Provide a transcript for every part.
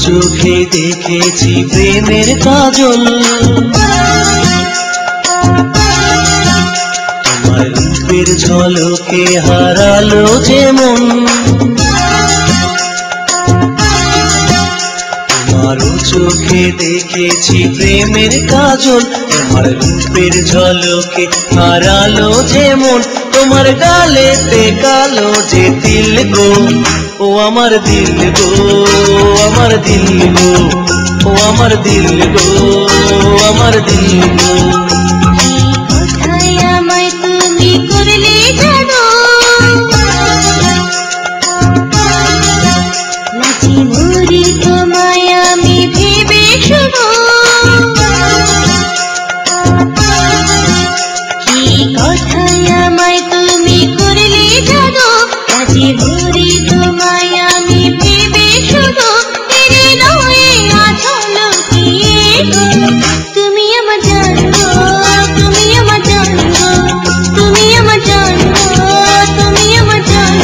চোখে দেখেছি প্রেমের কাজল, তোমার রূপের ঝলকে হারালো যে মন। তোমার চোখে দেখেছি প্রেমের কাজল, তোমার রূপের ঝলকে হারালো যে মন। তোমার গালেতে কালো যে তিল গো, ও আমার দিল গো, আমার দিল গো, ও আমার দিল গো, আমার দিল গো। কোথায় আমায় তুমি করলে জানো, নাচি মরি তোমায় আমি ভেবে শুনো। কি কোথায় আমায় তুমি করলে জানো, নাচি মরি তোমায় আমি ভেবে শুনো। তেরে নয়ে আচল দিয়ে তুমি আমার জানো, তুমি আমার জানো, তুমি আমার জানো, তুমি আমার জানো।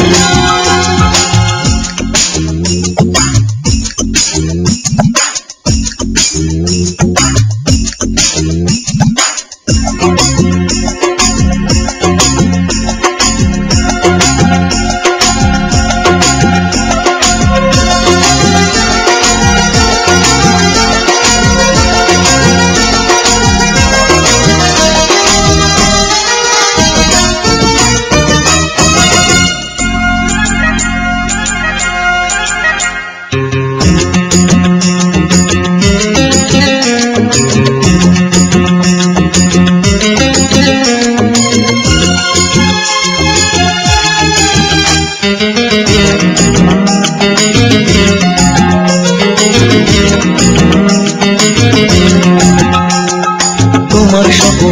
তোমার স্বপ্ন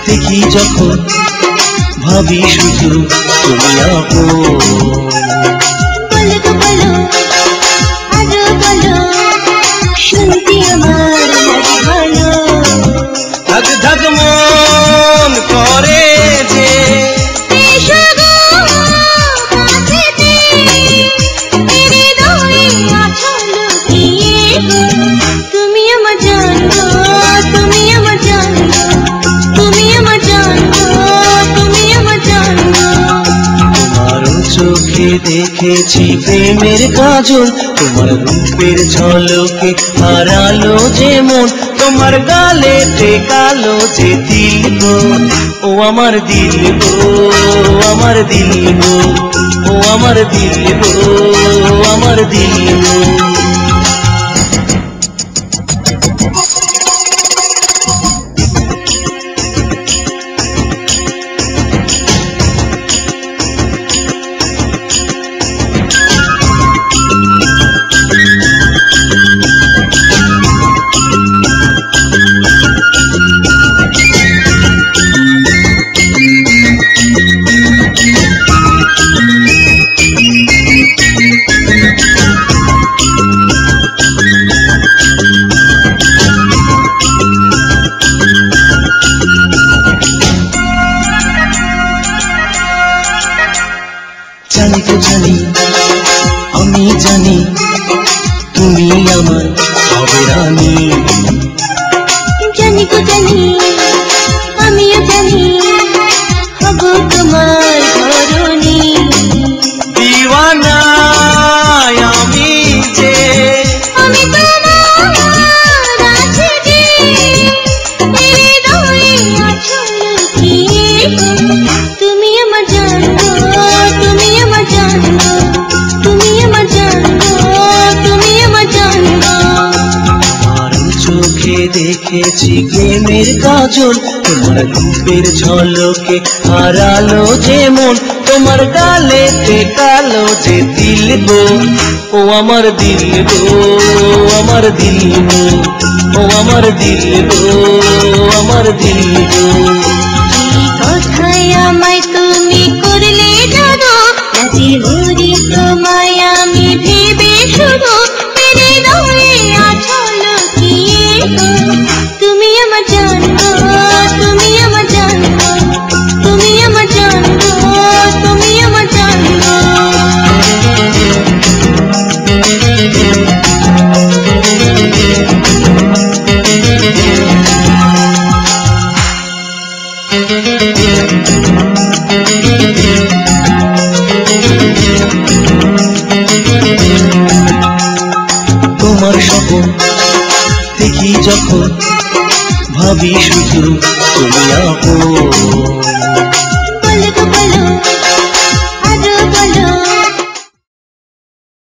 দেখি যখন, ভাবি শুধু তুমি আপন। বলো তো বলো, আরো বলো, শুনতে আমার লাগে ভালো। ধাক ধাক মন করে যে, এসো গো কাছেতে, তেরে নয়ে আচল দিয়ে তুমি আমার জানো, তুমি আমার জানো, তুমি আমার জানো, তুমি আমার জানো। তোমার চোখে দেখেছি প্রেমের কাজল, তোমার রূপের ঝলকে হারালো যে মন। তোমার গালেতে কালো যে তিল গো, ও আমার দিল গো, আমার দিল গো, ও আমার দিল গো, আমার দিল গো। জানি তো জানি, আমি জানি তুমি আমার হবে রানী। জানি তো জানি, আমিও জানি হব তোমার ধরণী। দিওয়ানা আমি যে, আমি তোমার আছি যে, হৃদয়ে আচল দিয়ে তুমি আমার জানো, তুমি আমার জানো, তুমি আমার জানো, তুমি আমার জানো। তোমার চোখে দেখেছি প্রেম প্রেমের কাজল তোমার রূপের ঝলকে হারালো যে মন তোমার গালেতে কালো যে দিল গো ও আমার দিল গো আমার দিল গো ও আমার দিল গো আমার দিল গো এই কথায় আমায় তুমি করলে জানো রাজি হরি তোমায় আমি ভেবে শুধু মেরে রয়ে আছো লুকিয়ে গো তুমি আমার জান গো তুমি আমার জান গো তুমি আমার জান গো তুমি আমার জান গো তোমার স্বপ্ন দেখি যখন ভাবি শুধু তুমি আপন